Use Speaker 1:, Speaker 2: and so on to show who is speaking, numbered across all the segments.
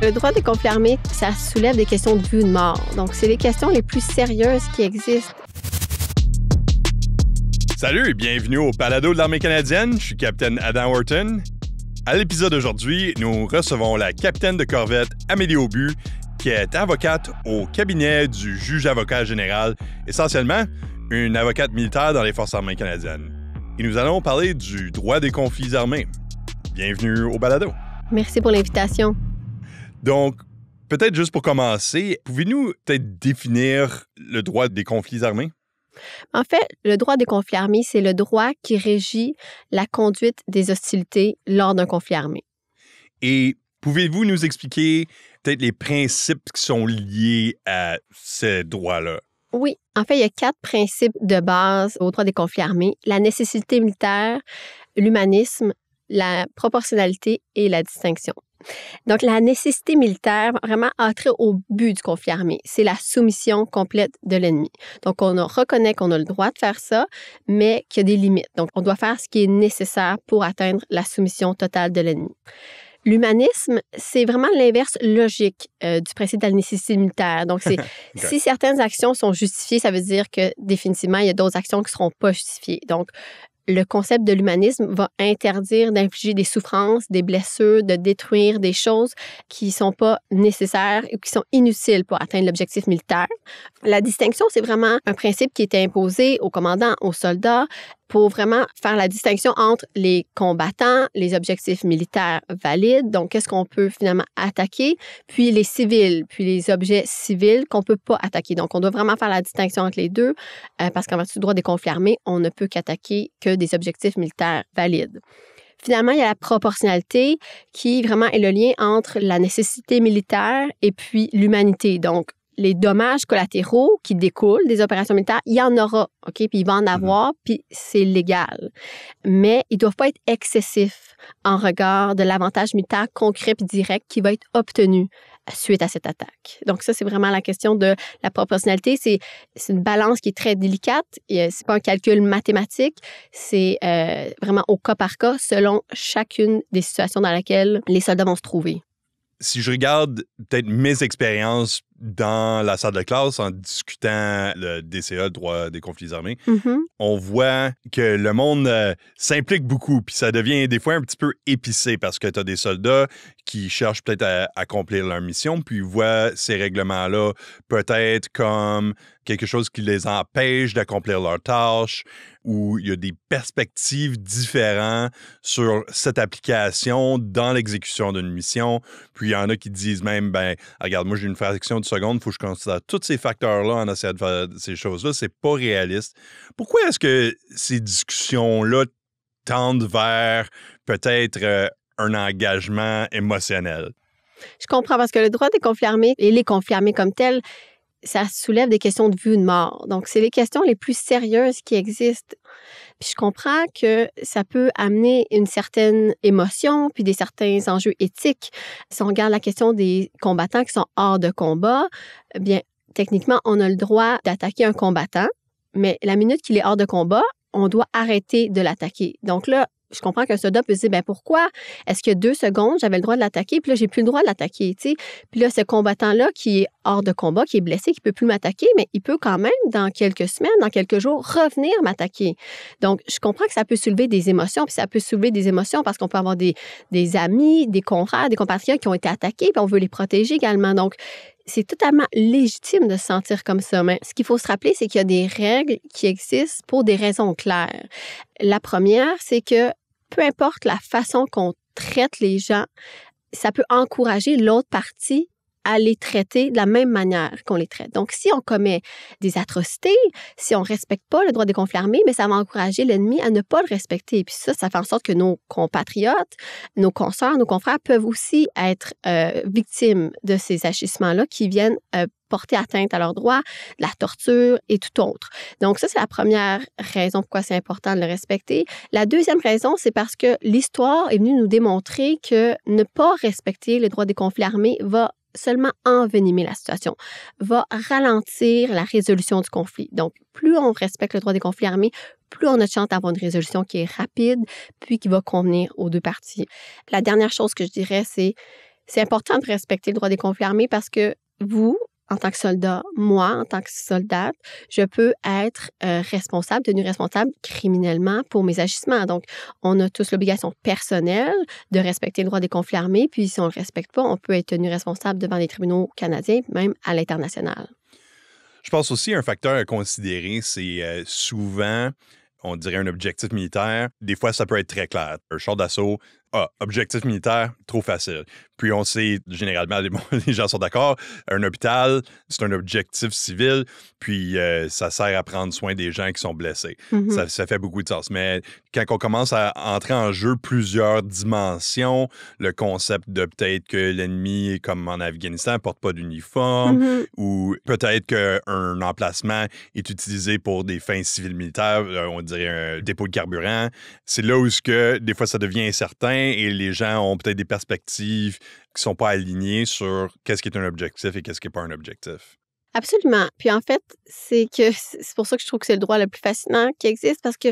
Speaker 1: Le droit des conflits armés, ça soulève des questions de vie ou de mort. Donc, c'est les questions les plus sérieuses qui existent.
Speaker 2: Salut et bienvenue au Balado de l'Armée canadienne. Je suis capitaine Adam Horton. À l'épisode d'aujourd'hui, nous recevons la capitaine de corvette Amélie Aubu, qui est avocate au cabinet du juge-avocat général, essentiellement une avocate militaire dans les Forces armées canadiennes. Et nous allons parler du droit des conflits armés. Bienvenue au Balado.
Speaker 1: Merci pour l'invitation.
Speaker 2: Donc, peut-être juste pour commencer, pouvez-nous peut-être définir le droit des conflits armés?
Speaker 1: En fait, le droit des conflits armés, c'est le droit qui régit la conduite des hostilités lors d'un conflit armé.
Speaker 2: Et pouvez-vous nous expliquer peut-être les principes qui sont liés à ces droits-là?
Speaker 1: Oui. En fait, il y a 4 principes de base au droit des conflits armés: la nécessité militaire, l'humanisme, la proportionnalité et la distinction. Donc, la nécessité militaire, vraiment, a trait au but du conflit armé. C'est la soumission complète de l'ennemi. Donc, reconnaît qu'on a le droit de faire ça, mais qu'il y a des limites. Donc, on doit faire ce qui est nécessaire pour atteindre la soumission totale de l'ennemi. L'humanisme, c'est vraiment l'inverse logique du principe de la nécessité militaire. Donc, c'est
Speaker 2: Okay.
Speaker 1: Si certaines actions sont justifiées, ça veut dire que définitivement, il y a d'autres actions qui ne seront pas justifiées. Donc, le concept de l'humanisme va interdire d'infliger des souffrances, des blessures, de détruire des choses qui ne sont pas nécessaires ou qui sont inutiles pour atteindre l'objectif militaire. La distinction, c'est vraiment un principe qui était imposé aux commandants, aux soldats, pour vraiment faire la distinction entre les combattants, les objectifs militaires valides, donc qu'est-ce qu'on peut finalement attaquer, puis les civils, puis les objets civils qu'on ne peut pas attaquer. Donc, on doit vraiment faire la distinction entre les deux, parce qu'en vertu du droit des conflits armés, on ne peut qu'attaquer que des objectifs militaires valides. Finalement, il y a la proportionnalité qui vraiment est le lien entre la nécessité militaire et puis l'humanité. Donc, les dommages collatéraux qui découlent des opérations militaires, il y en aura, OK? Puis il va en avoir, puis c'est légal. Mais ils ne doivent pas être excessifs en regard de l'avantage militaire concret puis direct qui va être obtenu suite à cette attaque. Donc ça, c'est vraiment la question de la proportionnalité. C'est une balance qui est très délicate. C'est pas un calcul mathématique. C'est vraiment au cas par cas selon chacune des situations dans lesquelles les soldats vont se trouver.
Speaker 2: Si je regarde peut-être mes expériences dans la salle de classe en discutant le DCA, le droit des conflits armés, on voit que le monde s'implique beaucoup, puis ça devient des fois un petit peu épicé parce que tu as des soldats qui cherchent peut-être à accomplir leur mission, puis ils voient ces règlements-là peut-être comme quelque chose qui les empêche d'accomplir leur tâche, où il y a des perspectives différentes sur cette application dans l'exécution d'une mission. Puis il y en a qui disent même, ben regarde, moi j'ai une fraction de seconde, il faut que je considère tous ces facteurs-là en essayant de faire ces choses-là. C'est pas réaliste. Pourquoi est-ce que ces discussions-là tendent vers peut-être un engagement émotionnel?
Speaker 1: Je comprends, parce que le droit des conflits armés et les conflits armés comme tels, ça soulève des questions de vie ou de mort. Donc, c'est les questions les plus sérieuses qui existent. Puis je comprends que ça peut amener une certaine émotion, puis des certains enjeux éthiques. Si on regarde la question des combattants qui sont hors de combat, bien, techniquement, on a le droit d'attaquer un combattant, mais la minute qu'il est hors de combat, on doit arrêter de l'attaquer. Donc là, je comprends qu'un soldat peut se dire, ben pourquoi est-ce que 2 secondes, j'avais le droit de l'attaquer, puis là, j'ai plus le droit de l'attaquer, tu sais. Puis là, ce combattant-là qui est hors de combat, qui est blessé, qui peut plus m'attaquer, mais il peut quand même, dans quelques semaines, dans quelques jours, revenir m'attaquer. Donc, je comprends que ça peut soulever des émotions, puis ça peut soulever des émotions parce qu'on peut avoir des amis, des confrères, des compatriotes qui ont été attaqués, puis on veut les protéger également. Donc, c'est totalement légitime de se sentir comme ça. Mais ce qu'il faut se rappeler, c'est qu'il y a des règles qui existent pour des raisons claires. La première, c'est que peu importe la façon qu'on traite les gens, ça peut encourager l'autre partie à les traiter de la même manière qu'on les traite. Donc, si on commet des atrocités, si on ne respecte pas le droit des conflits armés, mais ça va encourager l'ennemi à ne pas le respecter. Et puis ça fait en sorte que nos compatriotes, nos consoeurs, nos confrères peuvent aussi être victimes de ces agissements-là qui viennent porter atteinte à leurs droits, de la torture et tout autre. Donc ça, c'est la première raison pourquoi c'est important de le respecter. La deuxième raison, c'est parce que l'histoire est venue nous démontrer que ne pas respecter le droit des conflits armés va seulement envenimer la situation, va ralentir la résolution du conflit. Donc, plus on respecte le droit des conflits armés, plus on a de chance d'avoir une résolution qui est rapide, puis qui va convenir aux deux parties. La dernière chose que je dirais, c'est c'est important de respecter le droit des conflits armés parce que vous, en tant que soldat, moi, en tant que soldate, je peux être tenu responsable criminellement pour mes agissements. Donc, on a tous l'obligation personnelle de respecter le droit des conflits armés. Puis, si on ne le respecte pas, on peut être tenu responsable devant les tribunaux canadiens, même à l'international.
Speaker 2: Je pense aussi un facteur à considérer, c'est souvent, on dirait un objectif militaire. Des fois, ça peut être très clair. Un char d'assaut, objectif militaire, trop facile. Puis on sait, généralement, les gens sont d'accord, un hôpital, c'est un objectif civil, puis ça sert à prendre soin des gens qui sont blessés.
Speaker 1: Mm-hmm.
Speaker 2: Ça fait beaucoup de sens. Mais quand on commence à entrer en jeu plusieurs dimensions, le concept de peut-être que l'ennemi, comme en Afghanistan, ne porte pas d'uniforme,
Speaker 1: Mm-hmm.
Speaker 2: ou peut-être qu'un emplacement est utilisé pour des fins civiles militaires, on dirait un dépôt de carburant, c'est là où des fois ça devient incertain et les gens ont peut-être des perspectives qui sont pas alignées sur qu'est-ce qui est un objectif et qu'est-ce qui n'est pas un objectif.
Speaker 1: Absolument. Puis en fait, c'est pour ça que je trouve que c'est le droit le plus fascinant qui existe parce que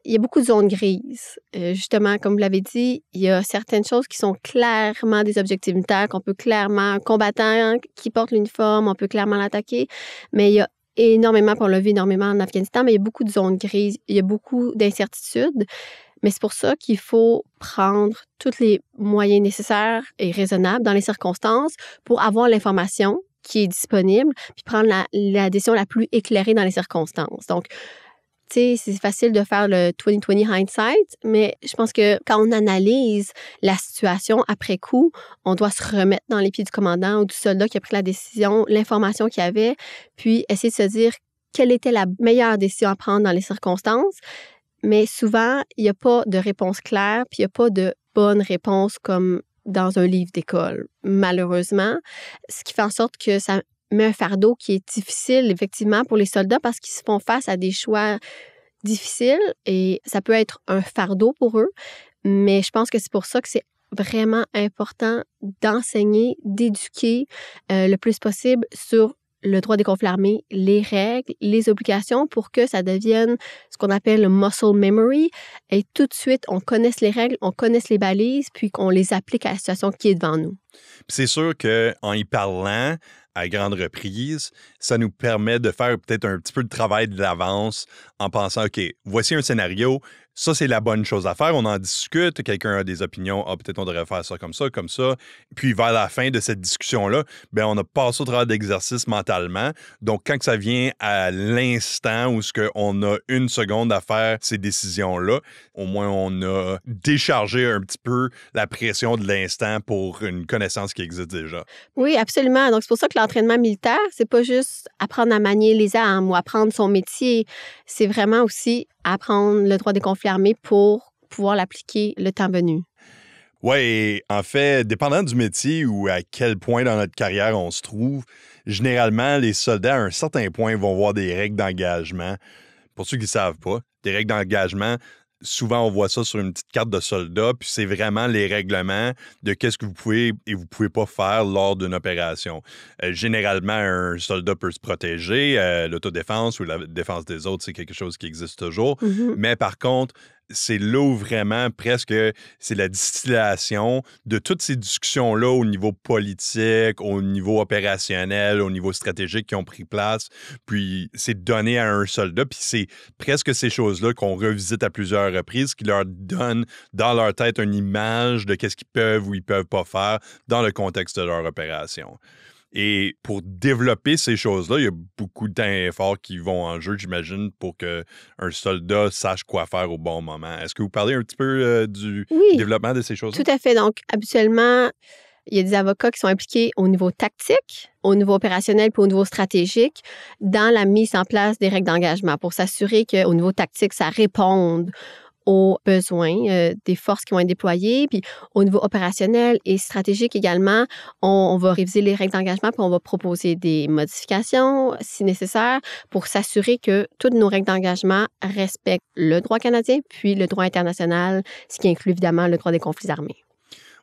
Speaker 1: il y a beaucoup de zones grises. Justement, comme vous l'avez dit, il y a certaines choses qui sont clairement des objectifs militaires, qu'on peut clairement, un combattant qui porte l'uniforme, on peut clairement l'attaquer, mais il y a énormément, puis on l'a vu énormément en Afghanistan, mais il y a beaucoup de zones grises, il y a beaucoup d'incertitudes. Mais c'est pour ça qu'il faut prendre tous les moyens nécessaires et raisonnables dans les circonstances pour avoir l'information qui est disponible, puis prendre la décision la plus éclairée dans les circonstances. Donc, tu sais, c'est facile de faire le 20/20 hindsight, mais je pense que quand on analyse la situation après coup, on doit se remettre dans les pieds du commandant ou du soldat qui a pris la décision, l'information qu'il y avait, puis essayer de se dire quelle était la meilleure décision à prendre dans les circonstances. Mais souvent, il n'y a pas de réponse claire, puis il n'y a pas de bonne réponse comme dans un livre d'école, malheureusement. Ce qui fait en sorte que ça met un fardeau qui est difficile, effectivement, pour les soldats parce qu'ils se font face à des choix difficiles et ça peut être un fardeau pour eux. Mais je pense que c'est pour ça que c'est vraiment important d'enseigner, d'éduquer le plus possible sur le droit des conflits armés, les règles, les obligations pour que ça devienne ce qu'on appelle le muscle memory. Et tout de suite, on connaisse les règles, on connaisse les balises, puis qu'on les applique à la situation qui est devant nous.
Speaker 2: Puis c'est sûr qu'en y parlant à grande reprise, ça nous permet de faire peut-être un petit peu de travail de l'avance en pensant, OK, voici un scénario, ça, c'est la bonne chose à faire. On en discute, quelqu'un a des opinions, peut-être on devrait faire ça comme ça, comme ça. Puis vers la fin de cette discussion-là, bien, on a passé au travers d'exercices mentalement. Donc, quand ça vient à l'instant où on a une seconde à faire ces décisions-là, au moins on a déchargé un petit peu la pression de l'instant pour une connaissance qui existe déjà.
Speaker 1: Oui, absolument. Donc, c'est pour ça que l'entraînement militaire, c'est pas juste apprendre à manier les armes ou apprendre son métier. C'est vraiment aussi apprendre le droit des conflits armés pour pouvoir l'appliquer le temps venu.
Speaker 2: Oui, en fait, dépendant du métier ou à quel point dans notre carrière on se trouve, généralement, les soldats, à un certain point, vont voir des règles d'engagement. Pour ceux qui ne savent pas, des règles d'engagement, souvent, on voit ça sur une petite carte de soldat, puis c'est vraiment les règlements de qu'est-ce que vous pouvez et vous pouvez pas faire lors d'une opération. Généralement, un soldat peut se protéger. L'autodéfense ou la défense des autres, c'est quelque chose qui existe toujours.
Speaker 1: Mm-hmm.
Speaker 2: Mais par contre, c'est là où vraiment presque c'est la distillation de toutes ces discussions-là au niveau politique, au niveau opérationnel, au niveau stratégique qui ont pris place. Puis c'est donné à un soldat. Puis c'est presque ces choses-là qu'on revisite à plusieurs reprises qui leur donnent dans leur tête une image de qu'est-ce qu'ils peuvent ou ils peuvent pas faire dans le contexte de leur opération. Et pour développer ces choses-là, il y a beaucoup de temps et d'efforts qui vont en jeu, j'imagine, pour qu'un soldat sache quoi faire au bon moment. Est-ce que vous parlez un petit peu du développement de ces choses-là?
Speaker 1: Tout à fait. Donc, habituellement, il y a des avocats qui sont impliqués au niveau tactique, au niveau opérationnel puis au niveau stratégique dans la mise en place des règles d'engagement pour s'assurer qu'au niveau tactique, ça réponde aux besoins des forces qui vont être déployées. Puis au niveau opérationnel et stratégique également, on va réviser les règles d'engagement puis on va proposer des modifications si nécessaire pour s'assurer que toutes nos règles d'engagement respectent le droit canadien puis le droit international, ce qui inclut évidemment le droit des conflits armés.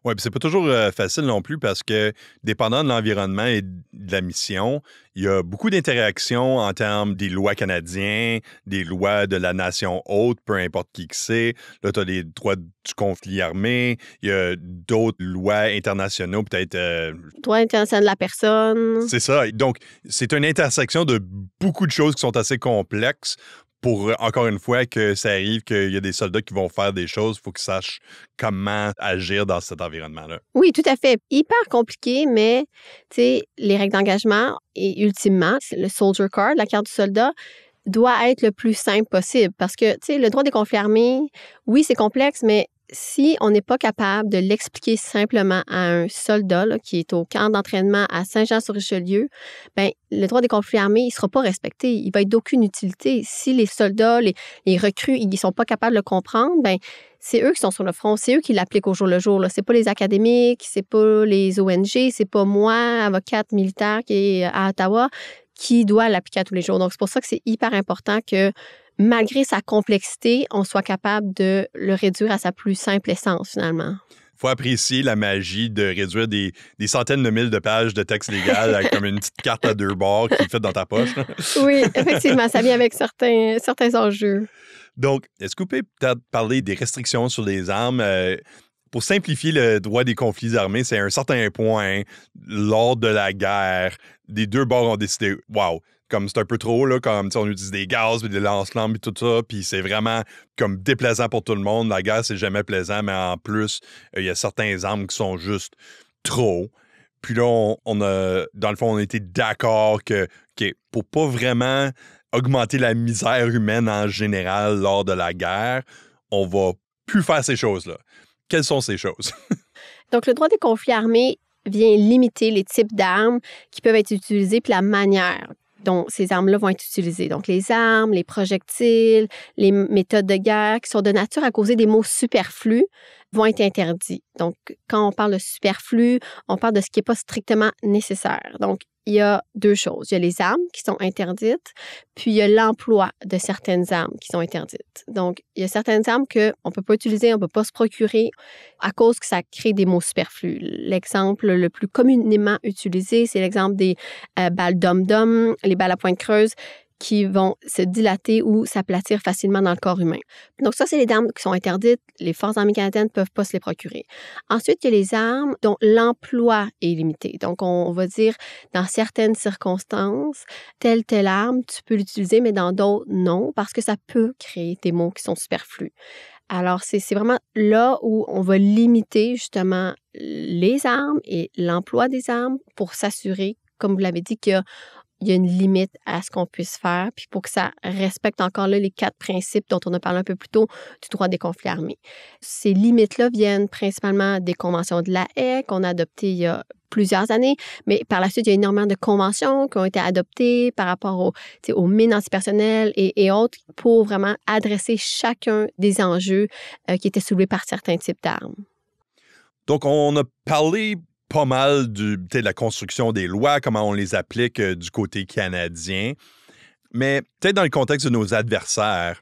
Speaker 2: Oui, puis c'est pas toujours facile non plus parce que, dépendant de l'environnement et de la mission, il y a beaucoup d'interactions en termes des lois canadiennes, des lois de la nation hôte, peu importe qui que c'est. Là, tu as les droits du conflit armé. Il y a d'autres lois internationaux, peut-être...
Speaker 1: Droit international de la personne.
Speaker 2: C'est ça. Donc, c'est une intersection de beaucoup de choses qui sont assez complexes. Pour, encore une fois, que ça arrive qu'il y a des soldats qui vont faire des choses, il faut qu'ils sachent comment agir dans cet environnement-là.
Speaker 1: Oui, tout à fait. Hyper compliqué, mais les règles d'engagement et ultimement, le soldier card, la carte du soldat, doit être le plus simple possible parce que le droit des conflits armés, oui, c'est complexe, mais si on n'est pas capable de l'expliquer simplement à un soldat là, qui est au camp d'entraînement à Saint-Jean-sur-Richelieu, ben le droit des conflits armés, il ne sera pas respecté. Il va être d'aucune utilité. Si les soldats, les recrues, ils ne sont pas capables de le comprendre, ben c'est eux qui sont sur le front, c'est eux qui l'appliquent au jour le jour. Ce n'est pas les académiques, c'est pas les ONG, c'est pas moi, avocate militaire qui est à Ottawa, qui doit l'appliquer à tous les jours. Donc, c'est pour ça que c'est hyper important que malgré sa complexité, on soit capable de le réduire à sa plus simple essence, finalement.
Speaker 2: Il faut apprécier la magie de réduire des centaines de mille de pages de texte légal comme une petite carte à 2 bords qui est faite dans ta poche.
Speaker 1: Oui, effectivement, ça vient avec certains enjeux.
Speaker 2: Donc, est-ce que vous pouvez peut-être parler des restrictions sur les armes? Pour simplifier le droit des conflits armés, c'est à un certain point, lors de la guerre, les deux bords ont décidé, wow, comme c'est un peu trop, là, comme on utilise des gaz, des lance-flammes et tout ça, puis c'est vraiment comme déplaisant pour tout le monde. La guerre, c'est jamais plaisant, mais en plus, il y a certains armes qui sont juste trop. Puis là, on a, dans le fond, on a été d'accord que, pour pas vraiment augmenter la misère humaine en général lors de la guerre, on va plus faire ces choses-là. Quelles sont ces choses?
Speaker 1: Donc, le droit des conflits armés vient limiter les types d'armes qui peuvent être utilisées puis la manière dont ces armes-là vont être utilisées. Donc, les armes, les projectiles, les méthodes de guerre qui sont de nature à causer des maux superflus vont être interdits. Donc, quand on parle de superflu, on parle de ce qui n'est pas strictement nécessaire. Donc, il y a deux choses. Il y a les armes qui sont interdites, puis il y a l'emploi de certaines armes qui sont interdites. Donc, il y a certaines armes qu'on ne peut pas utiliser, on ne peut pas se procurer à cause que ça crée des maux superflus. L'exemple le plus communément utilisé, c'est l'exemple des balles dom-dom, les balles à pointe creuse, qui vont se dilater ou s'aplatir facilement dans le corps humain. Donc ça, c'est les armes qui sont interdites. Les forces armées canadiennes ne peuvent pas se les procurer. Ensuite, il y a les armes dont l'emploi est limité. Donc, on va dire, dans certaines circonstances, telle arme, tu peux l'utiliser, mais dans d'autres, non, parce que ça peut créer des maux qui sont superflus. Alors, c'est vraiment là où on va limiter justement les armes et l'emploi des armes pour s'assurer, comme vous l'avez dit, qu'il y a une limite à ce qu'on puisse faire, puis pour que ça respecte encore là les 4 principes dont on a parlé un peu plus tôt du droit des conflits armés. Ces limites-là viennent principalement des conventions de la Haye qu'on a adoptées il y a plusieurs années, mais par la suite, il y a énormément de conventions qui ont été adoptées par rapport aux mines antipersonnelles et autres pour vraiment adresser chacun des enjeux qui étaient soulevés par certains types d'armes.
Speaker 2: Donc, on a parlé pas mal de la construction des lois, comment on les applique du côté canadien. Mais peut-être dans le contexte de nos adversaires,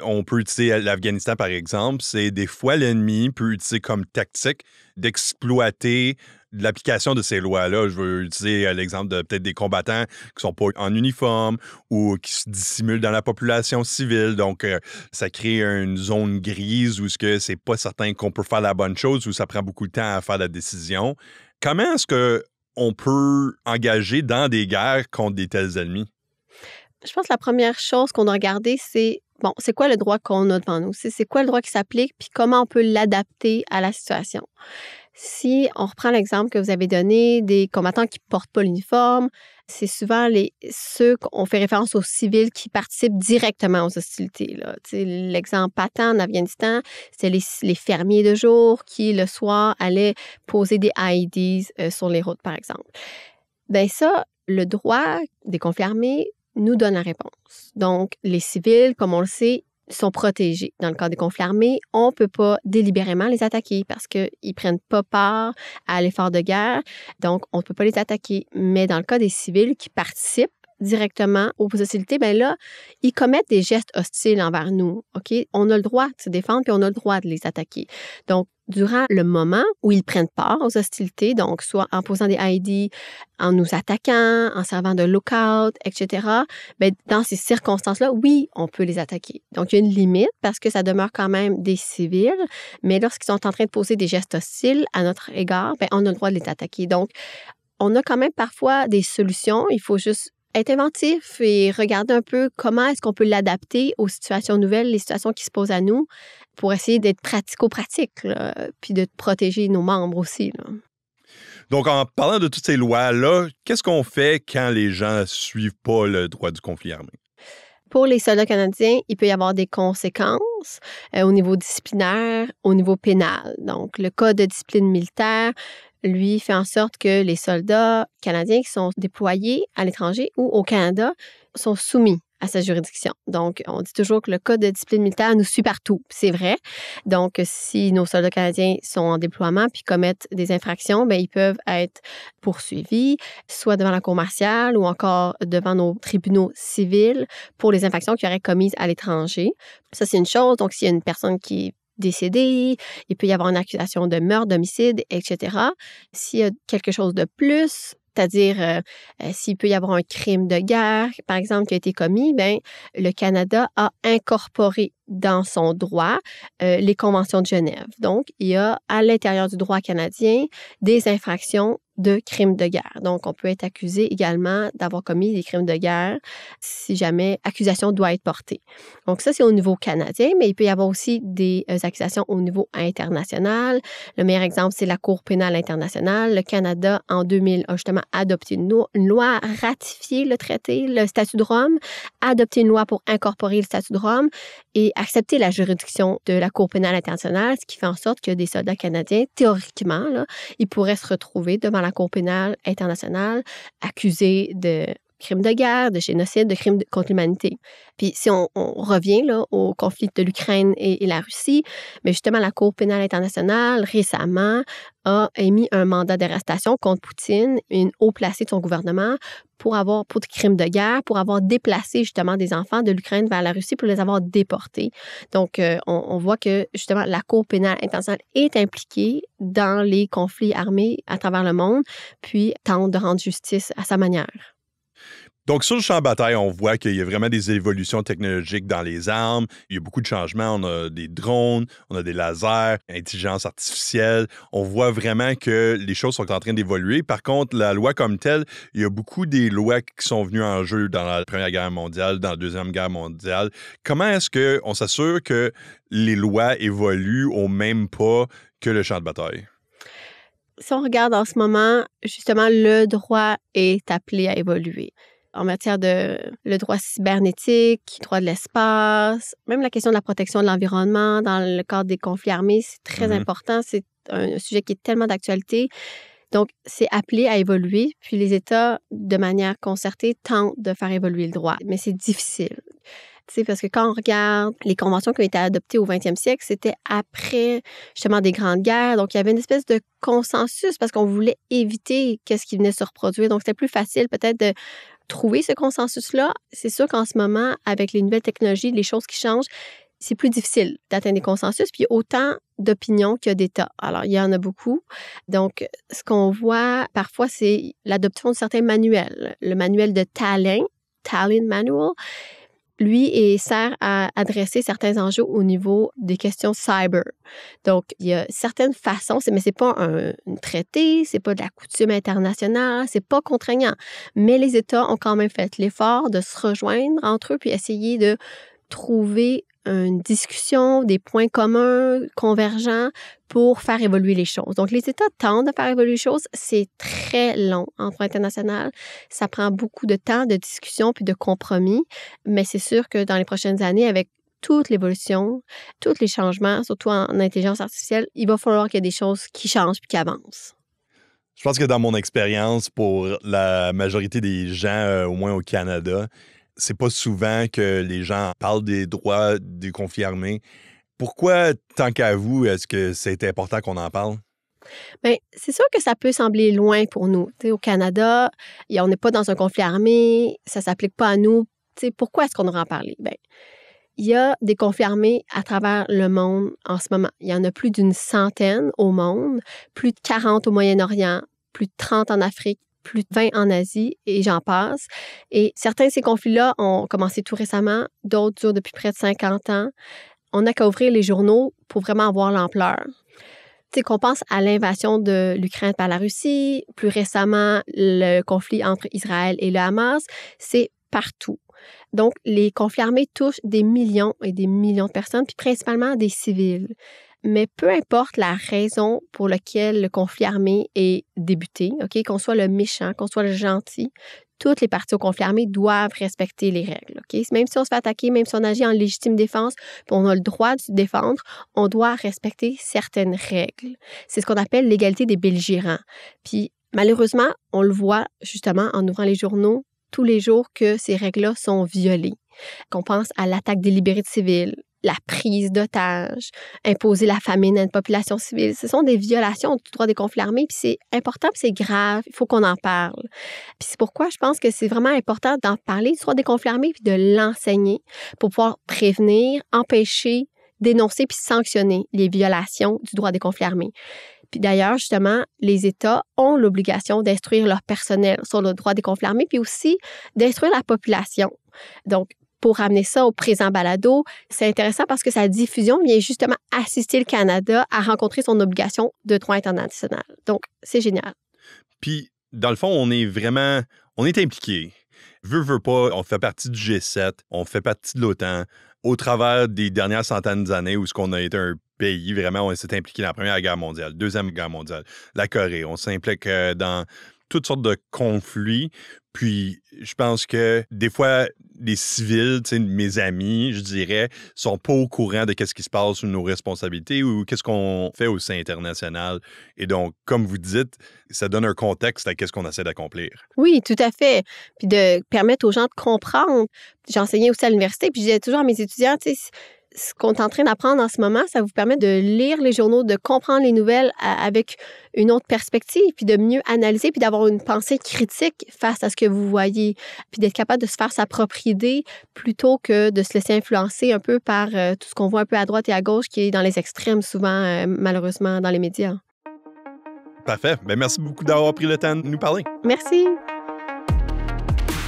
Speaker 2: on peut utiliser l'Afghanistan, par exemple. C'est des fois l'ennemi peut utiliser comme tactique d'exploiter l'application de ces lois-là. Je veux utiliser l'exemple de peut-être des combattants qui sont pas en uniforme ou qui se dissimulent dans la population civile. Donc, ça crée une zone grise où c'est pas certain qu'on peut faire la bonne chose, où ça prend beaucoup de temps à faire la décision. Comment est-ce qu'on peut engager dans des guerres contre des tels ennemis?
Speaker 1: Je pense que la première chose qu'on doit regarder, c'est c'est quoi le droit qu'on a devant nous? C'est quoi le droit qui s'applique, puis comment on peut l'adapter à la situation? Si on reprend l'exemple que vous avez donné des combattants qui ne portent pas l'uniforme, c'est souvent ceux qu'on fait référence aux civils qui participent directement aux hostilités. L'exemple patent en Afghanistan, c'était les fermiers de jour qui, le soir, allaient poser des IEDs sur les routes, par exemple. Bien ça, le droit des conflits armés nous donne la réponse. Donc, les civils, comme on le sait, sont protégés. Dans le cas des conflits armés, on ne peut pas délibérément les attaquer parce qu'ils ne prennent pas part à l'effort de guerre. Donc, on ne peut pas les attaquer. Mais dans le cas des civils qui participent directement aux hostilités, bien là, ils commettent des gestes hostiles envers nous. OK? On a le droit de se défendre puis on a le droit de les attaquer. Donc, durant le moment où ils prennent part aux hostilités, donc soit en posant des ID, en nous attaquant, en servant de lookout, etc., bien, dans ces circonstances-là, oui, on peut les attaquer. Donc, il y a une limite parce que ça demeure quand même des civils, mais lorsqu'ils sont en train de poser des gestes hostiles à notre égard, bien, on a le droit de les attaquer. Donc, on a quand même parfois des solutions. Il faut juste être inventif et regarder un peu comment est-ce qu'on peut l'adapter aux situations nouvelles, les situations qui se posent à nous, pour essayer d'être pratico-pratique, là, puis de protéger nos membres aussi, là.
Speaker 2: Donc, en parlant de toutes ces lois-là, qu'est-ce qu'on fait quand les gens ne suivent pas le droit du conflit armé?
Speaker 1: Pour les soldats canadiens, il peut y avoir des conséquences au niveau disciplinaire, au niveau pénal. Donc, le Code de discipline militaire, lui, fait en sorte que les soldats canadiens qui sont déployés à l'étranger ou au Canada sont soumis à sa juridiction. Donc, on dit toujours que le Code de discipline militaire nous suit partout. C'est vrai. Donc, si nos soldats canadiens sont en déploiement puis commettent des infractions, bien, ils peuvent être poursuivis, soit devant la cour martiale ou encore devant nos tribunaux civils pour les infractions qu'ils auraient commises à l'étranger. Ça, c'est une chose. Donc, s'il y a une personne qui est décédée, il peut y avoir une accusation de meurtre, d'homicide, etc. S'il y a quelque chose de plus, c'est-à-dire s'il peut y avoir un crime de guerre, par exemple, qui a été commis, bien, le Canada a incorporé dans son droit les conventions de Genève. Donc, il y a à l'intérieur du droit canadien des infractions de crimes de guerre. Donc, on peut être accusé également d'avoir commis des crimes de guerre si jamais accusation doit être portée. Donc, ça, c'est au niveau canadien, mais il peut y avoir aussi des accusations au niveau international. Le meilleur exemple, c'est la Cour pénale internationale. Le Canada, en 2000, a justement adopté une loi, ratifié le traité, le statut de Rome, adopté une loi pour incorporer le statut de Rome et accepter la juridiction de la Cour pénale internationale, ce qui fait en sorte que des soldats canadiens, théoriquement, là, ils pourraient se retrouver devant la Cour pénale internationale accusés de crimes de guerre, de génocide, de crimes contre l'humanité. Puis si on revient là, au conflit de l'Ukraine et la Russie, mais justement, la Cour pénale internationale, récemment, a émis un mandat d'arrestation contre Poutine, une haut placée de son gouvernement, pour des crimes de guerre, pour avoir déplacé justement des enfants de l'Ukraine vers la Russie pour les avoir déportés. Donc, on voit que justement, la Cour pénale internationale est impliquée dans les conflits armés à travers le monde, puis tente de rendre justice à sa manière.
Speaker 2: Donc, sur le champ de bataille, on voit qu'il y a vraiment des évolutions technologiques dans les armes. Il y a beaucoup de changements. On a des drones, on a des lasers, intelligence artificielle. On voit vraiment que les choses sont en train d'évoluer. Par contre, la loi comme telle, il y a beaucoup des lois qui sont venues en jeu dans la Première Guerre mondiale, dans la Deuxième Guerre mondiale. Comment est-ce qu'on s'assure que les lois évoluent au même pas que le champ de bataille?
Speaker 1: Si on regarde en ce moment, justement, le droit est appelé à évoluer. En matière de le droit cybernétique, le droit de l'espace, même la question de la protection de l'environnement dans le cadre des conflits armés, c'est très important. C'est un sujet qui est tellement d'actualité. Donc, c'est appelé à évoluer. Puis les États, de manière concertée, tentent de faire évoluer le droit. Mais c'est difficile. Parce que quand on regarde les conventions qui ont été adoptées au 20e siècle, c'était après justement des grandes guerres. Donc, il y avait une espèce de consensus parce qu'on voulait éviter qu'est-ce qui venait se reproduire. Donc, c'était plus facile peut-être de trouver ce consensus-là. C'est sûr qu'en ce moment, avec les nouvelles technologies, les choses qui changent, c'est plus difficile d'atteindre des consensus. Puis il y a autant d'opinions qu'il y a d'États. Alors, il y en a beaucoup. Donc, ce qu'on voit parfois, c'est l'adoption de certains manuels. Le manuel de Tallinn Manual, lui, sert à adresser certains enjeux au niveau des questions cyber. Donc, il y a certaines façons, mais c'est pas un traité, c'est pas de la coutume internationale, c'est pas contraignant. Mais les États ont quand même fait l'effort de se rejoindre entre eux puis essayer de trouver une discussion, des points communs, convergents pour faire évoluer les choses. Donc, les États tentent de faire évoluer les choses. C'est très long en droit international. Ça prend beaucoup de temps, de discussion puis de compromis. Mais c'est sûr que dans les prochaines années, avec toute l'évolution, tous les changements, surtout en intelligence artificielle, il va falloir qu'il y ait des choses qui changent puis qui avancent.
Speaker 2: Je pense que dans mon expérience, pour la majorité des gens, au moins au Canada, c'est pas souvent que les gens parlent des droits des conflits armés. Pourquoi, tant qu'à vous, est-ce que c'est important qu'on en parle?
Speaker 1: Bien, c'est sûr que ça peut sembler loin pour nous. Tu sais, au Canada, on n'est pas dans un conflit armé, ça ne s'applique pas à nous. Tu sais, pourquoi est-ce qu'on devrait en parler? Bien, il y a des conflits armés à travers le monde en ce moment. Il y en a plus d'une centaine au monde, plus de 40 au Moyen-Orient, plus de 30 en Afrique, plus de 20 en Asie, et j'en passe. Et certains de ces conflits-là ont commencé tout récemment, d'autres durent depuis près de 50 ans. On n'a qu'à ouvrir les journaux pour vraiment avoir l'ampleur. Tu sais, qu'on pense à l'invasion de l'Ukraine par la Russie, plus récemment, le conflit entre Israël et le Hamas, c'est partout. Donc, les conflits armés touchent des millions et des millions de personnes, puis principalement des civils. Mais peu importe la raison pour laquelle le conflit armé est débuté, OK, qu'on soit le méchant, qu'on soit le gentil, toutes les parties au conflit armé doivent respecter les règles. OK? Même si on se fait attaquer, même si on agit en légitime défense, puis on a le droit de se défendre, on doit respecter certaines règles. C'est ce qu'on appelle l'égalité des belligérants. Puis malheureusement, on le voit justement en ouvrant les journaux tous les jours que ces règles-là sont violées. Qu'on pense à l'attaque délibérée de civils, la prise d'otages, imposer la famine à une population civile. Ce sont des violations du droit des conflits armés, puis c'est important, puis c'est grave, il faut qu'on en parle. Puis c'est pourquoi je pense que c'est vraiment important d'en parler du droit des conflits armés, puis de l'enseigner pour pouvoir prévenir, empêcher, dénoncer, puis sanctionner les violations du droit des conflits armés. Puis d'ailleurs, justement, les États ont l'obligation d'instruire leur personnel sur le droit des conflits armés, puis aussi d'instruire la population. Donc, pour ramener ça au présent balado, c'est intéressant parce que sa diffusion vient justement assister le Canada à rencontrer son obligation de droit international. Donc, c'est génial.
Speaker 2: Puis, dans le fond, on est impliqués. Veut pas, on fait partie du G7, on fait partie de l'OTAN. Au travers des dernières centaines d'années où on a été un pays, vraiment, on s'est impliqué dans la Première Guerre mondiale, Deuxième Guerre mondiale, la Corée. On s'implique dans toutes sortes de conflits. Puis, je pense que des fois, les civils, mes amis, je dirais, sont pas au courant de qu'est-ce qui se passe ou nos responsabilités ou qu'est-ce qu'on fait au sein international. Et donc, comme vous dites, ça donne un contexte à qu'est-ce qu'on essaie d'accomplir.
Speaker 1: Oui, tout à fait. Puis de permettre aux gens de comprendre. J'enseignais aussi à l'université, puis je disais toujours à mes étudiants, tu sais, ce qu'on est en train d'apprendre en ce moment, ça vous permet de lire les journaux, de comprendre les nouvelles avec une autre perspective, puis de mieux analyser, puis d'avoir une pensée critique face à ce que vous voyez, puis d'être capable de se faire sa propre idée plutôt que de se laisser influencer un peu par tout ce qu'on voit un peu à droite et à gauche qui est dans les extrêmes souvent, malheureusement, dans les médias.
Speaker 2: Parfait. Bien, merci beaucoup d'avoir pris le temps de nous parler.
Speaker 1: Merci.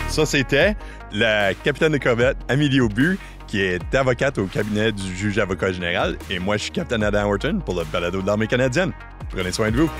Speaker 2: Ça, c'était la capitaine de corvette, Amélie Aubu, qui est avocate au cabinet du juge avocat général. Et moi, je suis capitaine Adam Horton pour le balado de l'Armée canadienne. Prenez soin de vous.